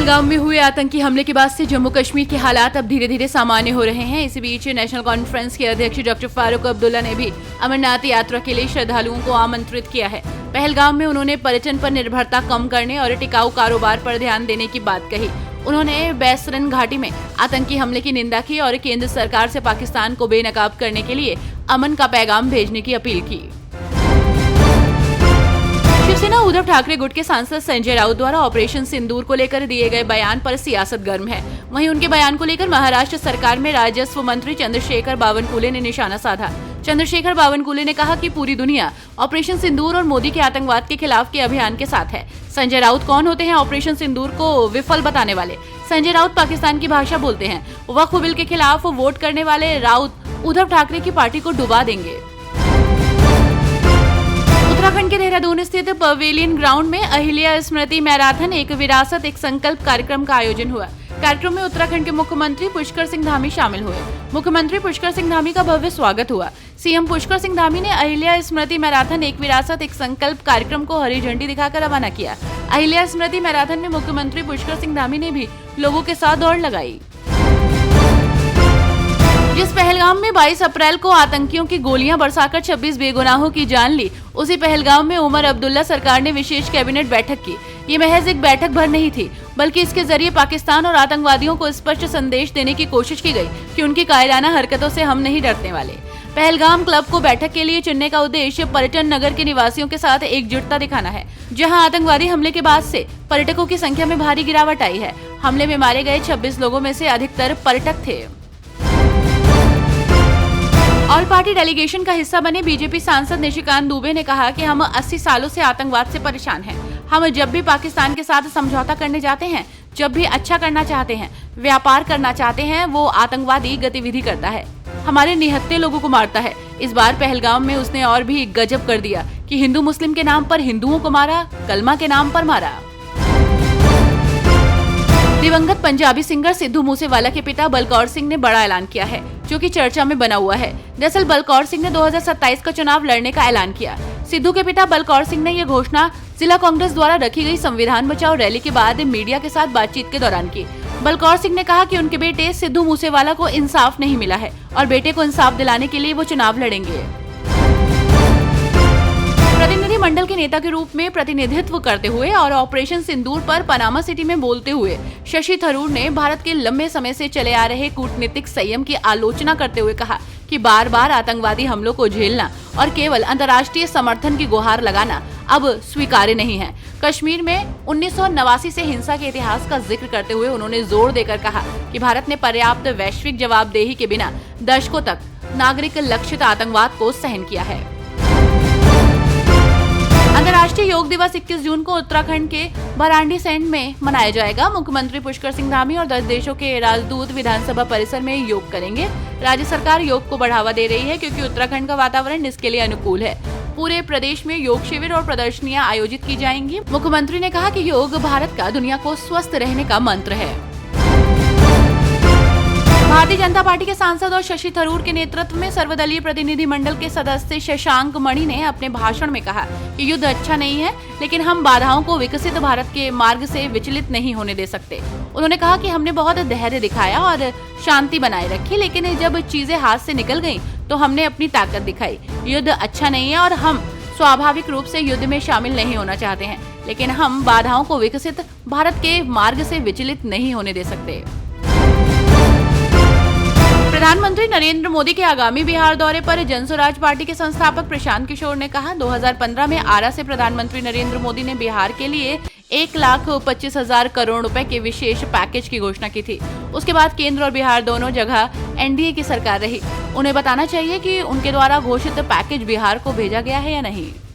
पहलगाम में हुए आतंकी हमले के बाद से जम्मू कश्मीर के हालात अब धीरे धीरे सामान्य हो रहे हैं। इसी बीच नेशनल कॉन्फ्रेंस के अध्यक्ष डॉक्टर फारूक अब्दुल्ला ने भी अमरनाथ यात्रा के लिए श्रद्धालुओं को आमंत्रित किया है। पहलगाम में उन्होंने पर्यटन पर निर्भरता कम करने और टिकाऊ कारोबार पर ध्यान देने की बात कही। उन्होंने बैसरन घाटी में आतंकी हमले की निंदा की और केंद्र सरकार से पाकिस्तान को बेनकाब करने के लिए अमन का पैगाम भेजने की अपील की। शिवसेना उद्धव ठाकरे गुट के सांसद संजय राउत द्वारा ऑपरेशन सिंदूर को लेकर दिए गए बयान पर सियासत गर्म है। वहीं उनके बयान को लेकर महाराष्ट्र सरकार में राजस्व मंत्री चंद्रशेखर बावनकुले ने निशाना साधा। चंद्रशेखर बावनकुले ने कहा कि पूरी दुनिया ऑपरेशन सिंदूर और मोदी के आतंकवाद के खिलाफ के अभियान के साथ है। संजय राउत कौन होते हैं ऑपरेशन सिंदूर को विफल बताने वाले? संजय राउत पाकिस्तान की भाषा बोलते हैं। वक्फ बिल के खिलाफ वोट करने वाले राउत उद्धव ठाकरे की पार्टी को डुबा देंगे। उत्तराखंड के देहरादून स्थित पवेलियन ग्राउंड में अहिल्या स्मृति मैराथन एक विरासत एक संकल्प कार्यक्रम का आयोजन हुआ। कार्यक्रम में उत्तराखंड के मुख्यमंत्री पुष्कर सिंह धामी शामिल हुए। मुख्यमंत्री पुष्कर सिंह धामी का भव्य स्वागत हुआ। सीएम पुष्कर सिंह धामी ने अहिल्या स्मृति मैराथन एक विरासत एक संकल्प कार्यक्रम को हरी झंडी दिखाकर रवाना किया। अहिल्या स्मृति मैराथन में मुख्यमंत्री पुष्कर सिंह धामी ने भी लोगों के साथ दौड़ लगाई। जिस पहलगाम में 22 अप्रैल को आतंकियों की गोलियां बरसाकर 26 बेगुनाहों की जान ली, उसी पहलगाम में उमर अब्दुल्ला सरकार ने विशेष कैबिनेट बैठक की। ये महज एक बैठक भर नहीं थी, बल्कि इसके जरिए पाकिस्तान और आतंकवादियों को स्पष्ट संदेश देने की कोशिश की गई कि उनकी कायराना हरकतों से हम नहीं डरने वाले। पहलगाम क्लब को बैठक के लिए चुनने का उद्देश्य पर्यटन नगर के निवासियों के साथ एकजुटता दिखाना है। जहां आतंकवादी हमले के बाद से पर्यटकों की संख्या में भारी गिरावट आई है। हमले में मारे गए 26 लोगों में से अधिकतर पर्यटक थे। ऑल पार्टी डेलीगेशन का हिस्सा बने बीजेपी सांसद निशिकांत दुबे ने कहा कि हम 80 सालों से आतंकवाद से परेशान हैं। हम जब भी पाकिस्तान के साथ समझौता करने जाते हैं, जब भी अच्छा करना चाहते हैं, व्यापार करना चाहते हैं, वो आतंकवादी गतिविधि करता है, हमारे निहत्थे लोगों को मारता है। इस बार पहलगाम में उसने और भी गजब कर दिया कि हिंदू मुस्लिम के नाम पर हिंदुओं को मारा, कलमा के नाम पर मारा। दिवंगत पंजाबी सिंगर सिद्धू मूसेवाला के पिता बलकौर सिंह ने बड़ा ऐलान किया है, जो कि चर्चा में बना हुआ है। दरअसल बलकौर सिंह ने 2027 का चुनाव लड़ने का ऐलान किया। सिद्धू के पिता बलकौर सिंह ने यह घोषणा जिला कांग्रेस द्वारा रखी गई संविधान बचाओ रैली के बाद मीडिया के साथ बातचीत के दौरान की। बलकौर सिंह ने कहा कि उनके बेटे सिद्धू मूसेवाला को इंसाफ नहीं मिला है और बेटे को इंसाफ दिलाने के लिए वो चुनाव लड़ेंगे। प्रतिनिधि मंडल के नेता के रूप में प्रतिनिधित्व करते हुए और ऑपरेशन सिंदूर पर पनामा सिटी में बोलते हुए शशि थरूर ने भारत के लंबे समय से चले आ रहे कूटनीतिक संयम की आलोचना करते हुए कहा कि बार बार आतंकवादी हमलों को झेलना और केवल अंतर्राष्ट्रीय समर्थन की गुहार लगाना अब स्वीकार्य नहीं है। कश्मीर में 1989 से हिंसा के इतिहास का जिक्र करते हुए उन्होंने जोर देकर कहा कि भारत ने पर्याप्त वैश्विक जवाबदेही के बिना दशकों तक नागरिक लक्षित आतंकवाद को सहन किया है। अंतर्राष्ट्रीय योग दिवस 21 जून को उत्तराखंड के भरांडी सैंड में मनाया जाएगा। मुख्यमंत्री पुष्कर सिंह धामी और 10 देशों के राजदूत विधानसभा परिसर में योग करेंगे। राज्य सरकार योग को बढ़ावा दे रही है क्योंकि उत्तराखंड का वातावरण इसके लिए अनुकूल है। पूरे प्रदेश में योग शिविर और प्रदर्शनियां आयोजित की जाएंगी। मुख्यमंत्री ने कहा कि योग भारत का दुनिया को स्वस्थ रहने का मंत्र है। भारतीय जनता पार्टी के सांसद और शशि थरूर के नेतृत्व में सर्वदलीय प्रतिनिधि मंडल के सदस्य शशांक मणि ने अपने भाषण में कहा कि युद्ध अच्छा नहीं है, लेकिन हम बाधाओं को विकसित भारत के मार्ग से विचलित नहीं होने दे सकते। उन्होंने कहा कि हमने बहुत धैर्य दिखाया और शांति बनाए रखी, लेकिन जब चीजें हाथ से निकल गयी तो हमने अपनी ताकत दिखाई। युद्ध अच्छा नहीं है और हम स्वाभाविक रूप से युद्ध में शामिल नहीं होना चाहते हैं, लेकिन हम बाधाओं को विकसित भारत के मार्ग से विचलित नहीं होने दे सकते। प्रधानमंत्री नरेंद्र मोदी के आगामी बिहार दौरे पर जनसुराज पार्टी के संस्थापक प्रशांत किशोर ने कहा 2015 में आरा से प्रधानमंत्री नरेंद्र मोदी ने बिहार के लिए 1,25,000 करोड़ रुपए के विशेष पैकेज की घोषणा की थी। उसके बाद केंद्र और बिहार दोनों जगह एनडीए की सरकार रही। उन्हें बताना चाहिए कि उनके द्वारा घोषित पैकेज बिहार को भेजा गया है या नहीं।